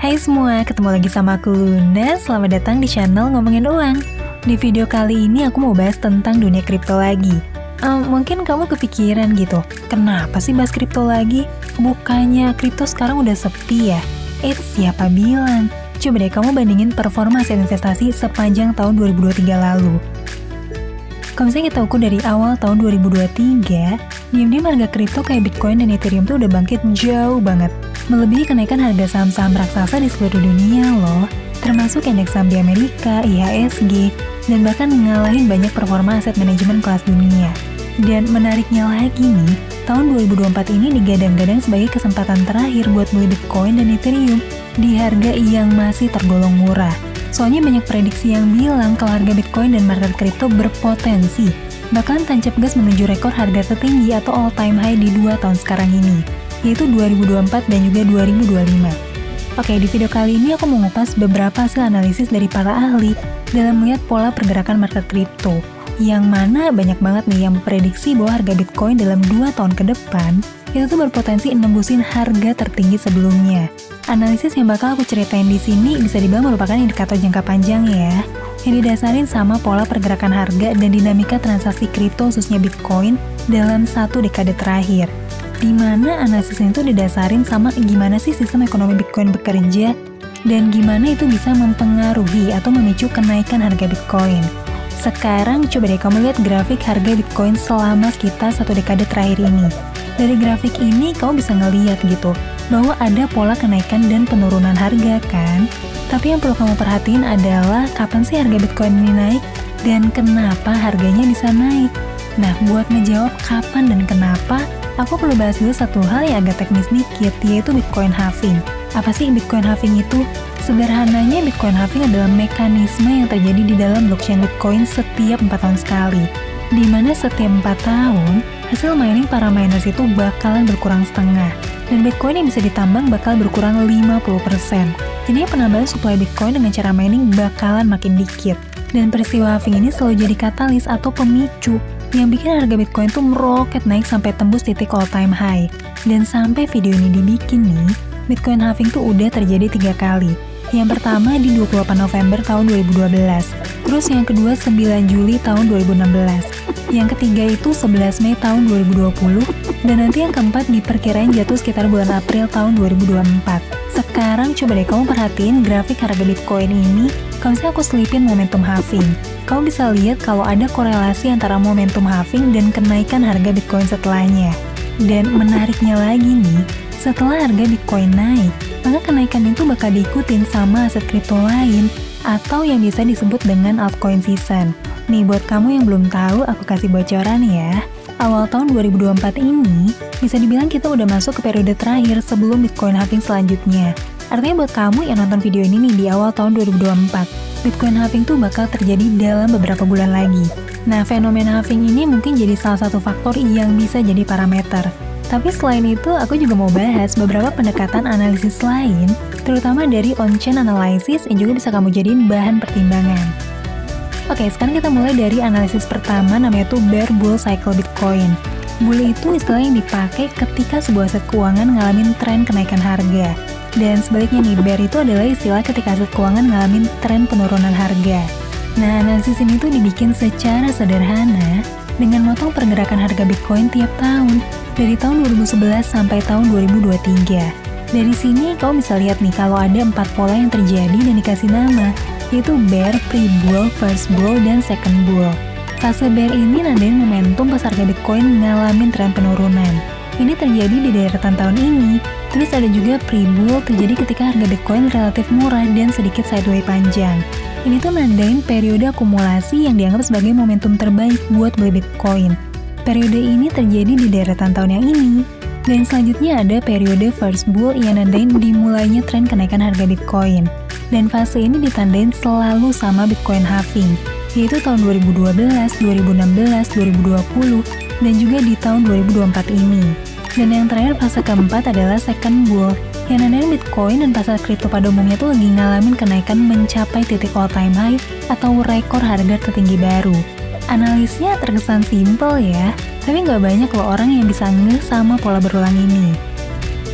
Hai semua, ketemu lagi sama aku Luna. Selamat datang di channel Ngomongin Uang. Di video kali ini aku mau bahas tentang dunia kripto lagi. Mungkin kamu kepikiran gitu, kenapa sih bahas kripto lagi? Bukannya kripto sekarang udah sepi ya? Siapa bilang? Coba deh kamu bandingin performa aset investasi sepanjang tahun 2023 lalu. Kalau misalnya kita ukur dari awal tahun 2023, diam-diam harga kripto kayak Bitcoin dan Ethereum tuh udah bangkit jauh banget. Melebihi kenaikan harga saham-saham raksasa di seluruh dunia loh, termasuk indeks saham di Amerika, IHSG, dan bahkan ngalahin banyak performa aset manajemen kelas dunia. Dan menariknya lagi nih, tahun 2024 ini digadang-gadang sebagai kesempatan terakhir buat beli Bitcoin dan Ethereum di harga yang masih tergolong murah. Soalnya banyak prediksi yang bilang kalau harga Bitcoin dan market kripto berpotensi bahkan tancap gas menuju rekor harga tertinggi atau all-time high di 2 tahun sekarang ini, yaitu 2024 dan juga 2025. Oke, di video kali ini aku mau ngupas beberapa hasil analisis dari para ahli dalam melihat pola pergerakan market kripto, yang mana banyak banget nih yang memprediksi bahwa harga Bitcoin dalam 2 tahun ke depan itu tuh berpotensi nembusin harga tertinggi sebelumnya. Analisis yang bakal aku ceritain di sini bisa dibilang merupakan indikator jangka panjang ya, yang didasarin sama pola pergerakan harga dan dinamika transaksi kripto khususnya Bitcoin dalam 1 dekade terakhir. Di mana analisis itu didasarin sama gimana sih sistem ekonomi Bitcoin bekerja dan gimana itu bisa mempengaruhi atau memicu kenaikan harga Bitcoin. Sekarang coba deh kamu lihat grafik harga Bitcoin selama sekitar 1 dekade terakhir ini. Dari grafik ini kamu bisa ngeliat gitu bahwa ada pola kenaikan dan penurunan harga kan. Tapi yang perlu kamu perhatiin adalah kapan sih harga Bitcoin ini naik dan kenapa harganya bisa naik. Nah, buat ngejawab kapan dan kenapa, aku perlu bahas dulu satu hal yang agak teknis dikit, yaitu Bitcoin halving. Apa sih Bitcoin halving itu? Sederhananya, Bitcoin halving adalah mekanisme yang terjadi di dalam blockchain Bitcoin setiap 4 tahun sekali, di mana setiap 4 tahun, hasil mining para miners itu bakalan berkurang setengah, dan Bitcoin yang bisa ditambang bakal berkurang 50%. Jadi penambahan supply Bitcoin dengan cara mining bakalan makin dikit. Dan peristiwa halving ini selalu jadi katalis atau pemicu yang bikin harga Bitcoin tuh meroket naik sampai tembus titik all time high. Dan sampai video ini dibikin nih, Bitcoin halving tuh udah terjadi 3 kali. Yang pertama di 28 November tahun 2012, terus yang kedua 9 Juli tahun 2016, yang ketiga itu 11 Mei tahun 2020, dan nanti yang keempat diperkirain jatuh sekitar bulan April tahun 2024. Sekarang coba deh kamu perhatiin grafik harga Bitcoin ini, kalau misalnya aku selipin momentum halving. Kamu bisa lihat kalau ada korelasi antara momentum halving dan kenaikan harga Bitcoin setelahnya. Dan menariknya lagi nih, setelah harga Bitcoin naik, maka kenaikan itu bakal diikutin sama aset kripto lain atau yang bisa disebut dengan altcoin season. Nih buat kamu yang belum tahu, aku kasih bocoran ya. Awal tahun 2024 ini, bisa dibilang kita udah masuk ke periode terakhir sebelum Bitcoin halving selanjutnya. Artinya buat kamu yang nonton video ini nih di awal tahun 2024, Bitcoin halving tuh bakal terjadi dalam beberapa bulan lagi. Nah, fenomena halving ini mungkin jadi salah satu faktor yang bisa jadi parameter. Tapi selain itu, aku juga mau bahas beberapa pendekatan analisis lain, terutama dari on-chain analysis yang juga bisa kamu jadiin bahan pertimbangan. Oke, sekarang kita mulai dari analisis pertama, namanya tuh Bear Bull Cycle Bitcoin. Bull itu istilah yang dipakai ketika sebuah aset keuangan ngalamin tren kenaikan harga. Dan sebaliknya nih, bear itu adalah istilah ketika aset keuangan ngalamin tren penurunan harga. Nah, analisis ini tuh dibikin secara sederhana dengan motong pergerakan harga Bitcoin tiap tahun, dari tahun 2011 sampai tahun 2023. Dari sini kamu bisa lihat nih kalau ada 4 pola yang terjadi dan dikasih nama, yaitu bear, pre-bull, first bull, dan second bull. Fase bear ini nandain momentum pas harga Bitcoin ngalamin tren penurunan. Ini terjadi di deretan tahun ini. Terus ada juga pre-bull terjadi ketika harga Bitcoin relatif murah dan sedikit sideways panjang. Ini tuh nandain periode akumulasi yang dianggap sebagai momentum terbaik buat beli Bitcoin. Periode ini terjadi di deretan tahun yang ini. Dan selanjutnya ada periode first bull yang nandain dimulainya tren kenaikan harga Bitcoin. Dan fase ini ditandain selalu sama Bitcoin halving, yaitu tahun 2012, 2016, 2020, dan juga di tahun 2024 ini. Dan yang terakhir fase keempat adalah second bull, yang nandain Bitcoin dan pasar kripto pada umumnya tuh lagi ngalamin kenaikan mencapai titik all time high atau rekor harga tertinggi baru. Analisnya terkesan simple ya, tapi nggak banyak loh orang yang bisa ngeh sama pola berulang ini.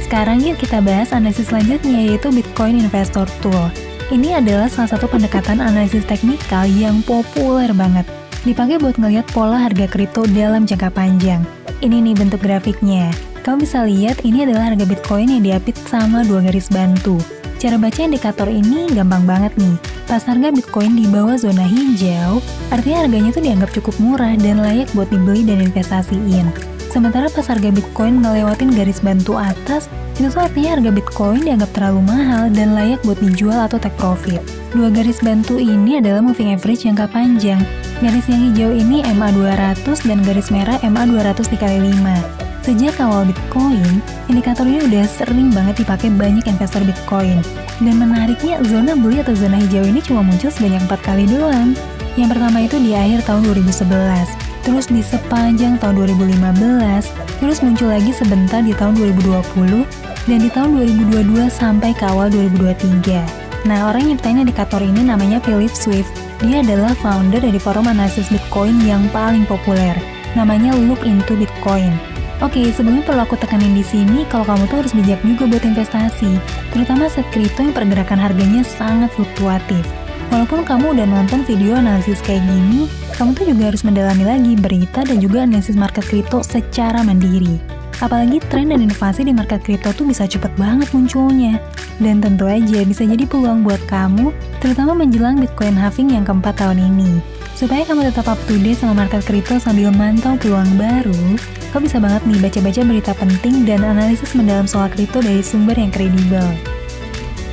sekarang yuk kita bahas analisis selanjutnya, yaitu Bitcoin Investor Tool. Ini adalah salah satu pendekatan analisis teknikal yang populer banget. Dipakai buat ngelihat pola harga kripto dalam jangka panjang. Ini nih bentuk grafiknya. Kamu bisa lihat ini adalah harga Bitcoin yang diapit sama dua garis bantu. Cara baca indikator ini gampang banget nih. Pas harga Bitcoin di bawah zona hijau, artinya harganya tuh dianggap cukup murah dan layak buat dibeli dan investasiin. Sementara pas harga Bitcoin ngelewatin garis bantu atas, itu tuh artinya harga Bitcoin dianggap terlalu mahal dan layak buat dijual atau take profit. Dua garis bantu ini adalah moving average jangka panjang. Garis yang hijau ini MA200 dan garis merah MA200 dikali 5. Sejak awal Bitcoin, indikator ini udah sering banget dipakai banyak investor Bitcoin. Dan menariknya, zona beli atau zona hijau ini cuma muncul sebanyak 4 kali doang. Yang pertama itu di akhir tahun 2011, terus di sepanjang tahun 2015, terus muncul lagi sebentar di tahun 2020, dan di tahun 2022 sampai ke awal 2023. Nah, orang yang nyiptain indikator ini namanya Philip Swift. Dia adalah founder dari forum analisis Bitcoin yang paling populer, namanya Look Into Bitcoin. Oke, sebelumnya perlu aku tekanin di sini kalau kamu tuh harus bijak juga buat investasi, terutama aset kripto yang pergerakan harganya sangat fluktuatif. Walaupun kamu udah nonton video analisis kayak gini, kamu tuh juga harus mendalami lagi berita dan juga analisis market kripto secara mandiri. Apalagi tren dan inovasi di market kripto tuh bisa cepet banget munculnya. Dan tentu aja bisa jadi peluang buat kamu, terutama menjelang Bitcoin halving yang keempat tahun ini. Supaya kamu tetap up to date sama market kripto sambil mantau peluang baru, kamu bisa banget nih baca-baca berita penting dan analisis mendalam soal kripto dari sumber yang kredibel.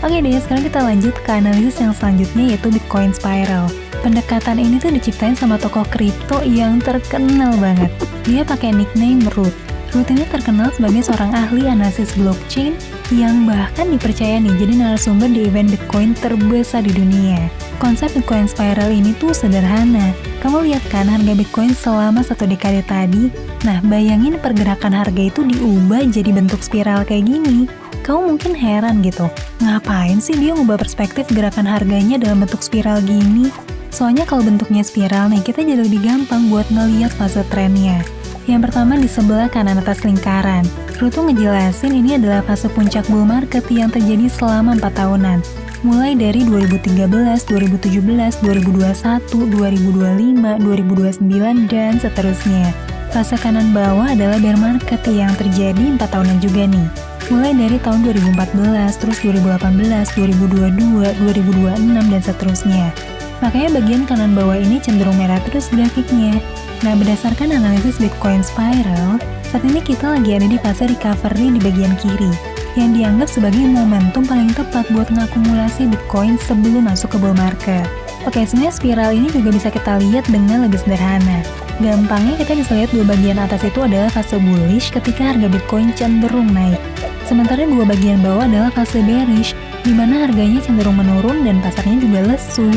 Oke deh, sekarang kita lanjut ke analisis yang selanjutnya, yaitu Bitcoin Spiral. Pendekatan ini tuh diciptain sama tokoh kripto yang terkenal banget. Dia pakai nickname Ruth. Ruth ini terkenal sebagai seorang ahli analisis blockchain yang bahkan dipercaya nih jadi narasumber di event Bitcoin terbesar di dunia. Konsep Bitcoin Spiral ini tuh sederhana. Kamu lihat kan harga Bitcoin selama 1 dekade tadi? Nah, bayangin pergerakan harga itu diubah jadi bentuk spiral kayak gini. Kamu mungkin heran gitu, ngapain sih dia ngubah perspektif gerakan harganya dalam bentuk spiral gini? Soalnya kalau bentuknya spiral nih, kita jadi lebih gampang buat ngeliat fase trennya. Yang pertama di sebelah kanan atas lingkaran, Ruth tuh ngejelasin ini adalah fase puncak bull market yang terjadi selama 4 tahunan. Mulai dari 2013, 2017, 2021, 2025, 2029, dan seterusnya. Fase kanan bawah adalah bear market yang terjadi 4 tahunan juga nih. Mulai dari tahun 2014, terus 2018, 2022, 2026, dan seterusnya. Makanya bagian kanan bawah ini cenderung merah terus grafiknya. Nah, berdasarkan analisis Bitcoin Spiral, saat ini kita lagi ada di fase recovery di bagian kiri, yang dianggap sebagai momentum paling tepat buat mengakumulasi Bitcoin sebelum masuk ke bull market. Oke, sebenarnya spiral ini juga bisa kita lihat dengan lebih sederhana. Gampangnya kita bisa lihat dua bagian atas itu adalah fase bullish ketika harga Bitcoin cenderung naik. Sementara dua bagian bawah adalah fase bearish, di mana harganya cenderung menurun dan pasarnya juga lesu.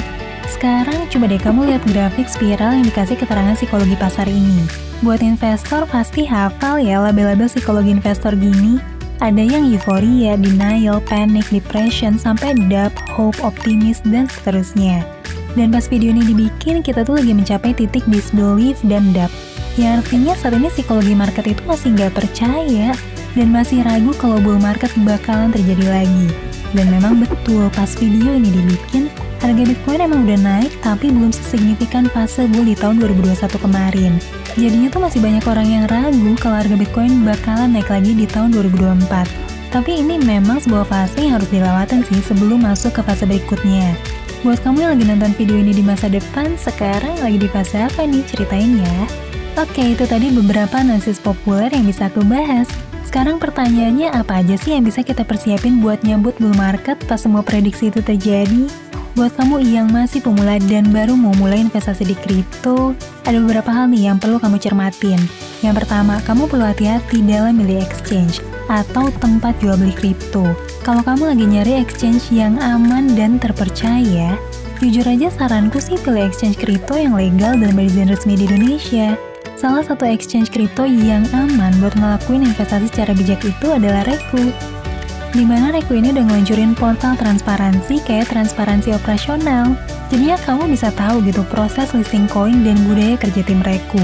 Sekarang coba deh kamu lihat grafik spiral yang dikasih keterangan psikologi pasar ini. Buat investor pasti hafal ya label-label psikologi investor gini. Ada yang euforia, denial, panic, depression, sampai doubt, hope, optimis, dan seterusnya. Dan pas video ini dibikin, kita tuh lagi mencapai titik disbelief dan doubt. Ya artinya saat ini psikologi market itu masih nggak percaya dan masih ragu kalau bull market bakalan terjadi lagi. Dan memang betul pas video ini dibikin, harga Bitcoin emang udah naik tapi belum sesignifikan fase bull di tahun 2021 kemarin. Jadinya tuh masih banyak orang yang ragu kalau harga Bitcoin bakalan naik lagi di tahun 2024. Tapi ini memang sebuah fase yang harus dilewatin sih sebelum masuk ke fase berikutnya. Buat kamu yang lagi nonton video ini di masa depan, sekarang lagi di fase apa nih? Ceritain ya. Oke, itu tadi beberapa analisis populer yang bisa aku bahas. Sekarang pertanyaannya, apa aja sih yang bisa kita persiapin buat nyambut bull market pas semua prediksi itu terjadi? Buat kamu yang masih pemula dan baru mau mulai investasi di kripto, ada beberapa hal nih yang perlu kamu cermatin. Yang pertama, kamu perlu hati-hati dalam milih exchange atau tempat jual beli kripto. Kalau kamu lagi nyari exchange yang aman dan terpercaya, jujur aja saranku sih pilih exchange kripto yang legal dan berizin resmi di Indonesia. Salah satu exchange kripto yang aman buat ngelakuin investasi secara bijak itu adalah Reku. Dimana Reku ini udah ngeluncurin portal transparansi kayak transparansi operasional. Jadinya kamu bisa tahu gitu proses listing koin dan budaya kerja tim Reku.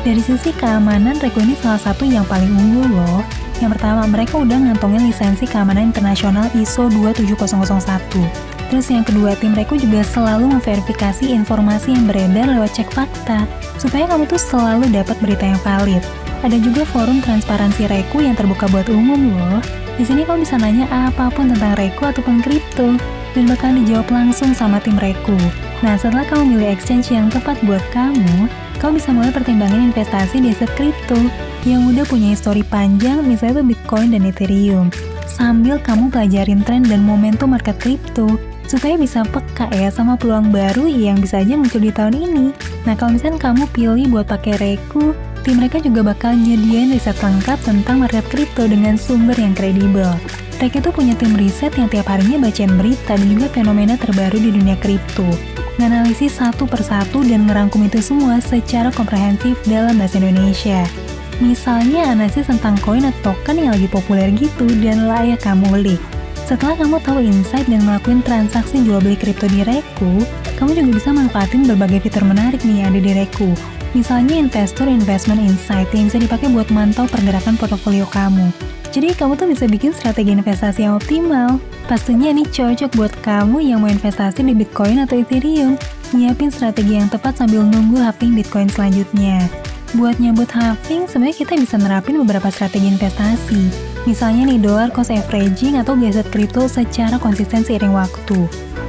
Dari sisi keamanan, Reku ini salah satu yang paling unggul loh. Yang pertama, mereka udah ngantongin lisensi keamanan internasional ISO 27001. Terus yang kedua, tim Reku juga selalu memverifikasi informasi yang beredar lewat cek fakta, supaya kamu tuh selalu dapat berita yang valid. Ada juga forum transparansi Reku yang terbuka buat umum loh. Di sini kamu bisa nanya apapun tentang Reku ataupun kripto, dan bakal dijawab langsung sama tim Reku. Nah, setelah kamu milih exchange yang tepat buat kamu bisa mulai pertimbangin investasi di aset kripto yang udah punya histori panjang, misalnya tuh Bitcoin dan Ethereum. Sambil kamu pelajarin tren dan momentum market kripto, supaya bisa peka ya sama peluang baru yang bisa aja muncul di tahun ini. Nah, kalau misalnya kamu pilih buat pakai Reku, tim mereka juga bakal nyediain riset lengkap tentang market kripto dengan sumber yang kredibel. Mereka tuh punya tim riset yang tiap harinya bacain berita dan juga fenomena terbaru di dunia kripto, nganalisis satu persatu dan ngerangkum itu semua secara komprehensif dalam bahasa Indonesia. Misalnya analisis tentang koin atau token yang lagi populer gitu dan layak kamu beli. Setelah kamu tahu insight dan ngelakuin transaksi jual beli kripto di Reku, kamu juga bisa manfaatin berbagai fitur menarik nih yang ada di Reku. Misalnya Investor Investment Insight yang bisa dipakai buat mantau pergerakan portofolio kamu. Jadi kamu tuh bisa bikin strategi investasi yang optimal. Pastinya ini cocok buat kamu yang mau investasi di Bitcoin atau Ethereum. Nyiapin strategi yang tepat sambil nunggu halving Bitcoin selanjutnya. Buat nyambut halving, sebenarnya kita bisa nerapin beberapa strategi investasi. Misalnya nih dollar cost averaging atau beli aset kripto secara konsisten seiring waktu.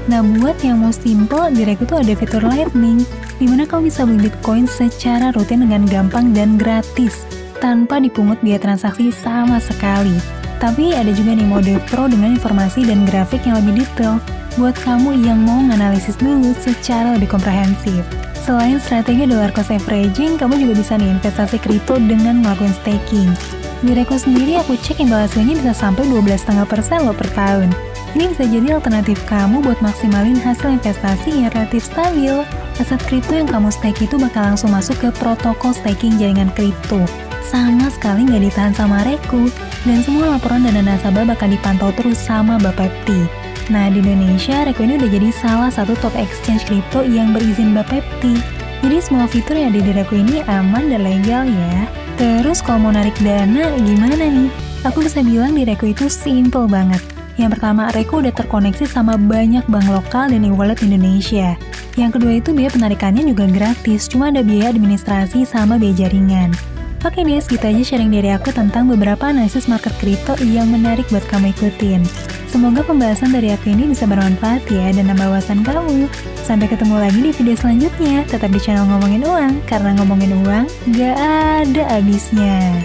Nah, buat yang mau simple, di Reku tuh ada fitur Lightning, dimana kamu bisa beli Bitcoin secara rutin dengan gampang dan gratis, tanpa dipungut biaya transaksi sama sekali. Tapi ada juga nih mode Pro dengan informasi dan grafik yang lebih detail, buat kamu yang mau menganalisis dulu secara lebih komprehensif. Selain strategi dollar cost averaging, kamu juga bisa nih investasi kripto dengan melakukan staking. Di Reku sendiri aku cek imbal hasilnya bisa sampai 12,5% loh per tahun. Ini bisa jadi alternatif kamu buat maksimalin hasil investasi yang relatif stabil. Aset kripto yang kamu stake itu bakal langsung masuk ke protokol staking jaringan kripto. Sama sekali nggak ditahan sama Reku, dan semua laporan dana nasabah bakal dipantau terus sama Bapepti. Nah, di Indonesia, Reku ini udah jadi salah satu top exchange kripto yang berizin Bapepti. Jadi semua fitur yang ada di Reku ini aman dan legal ya. Terus kalau mau narik dana gimana nih? Aku bisa bilang di Reku itu simple banget. Yang pertama, Reku udah terkoneksi sama banyak bank lokal dan e-wallet Indonesia. Yang kedua itu biaya penarikannya juga gratis, cuma ada biaya administrasi sama biaya jaringan. Oke deh, segitu aja sharing dari aku tentang beberapa analisis market kripto yang menarik buat kamu ikutin. Semoga pembahasan dari aku ini bisa bermanfaat ya dan nambah wawasan kamu. Sampai ketemu lagi di video selanjutnya. Tetap di channel Ngomongin Uang, karena ngomongin uang gak ada habisnya.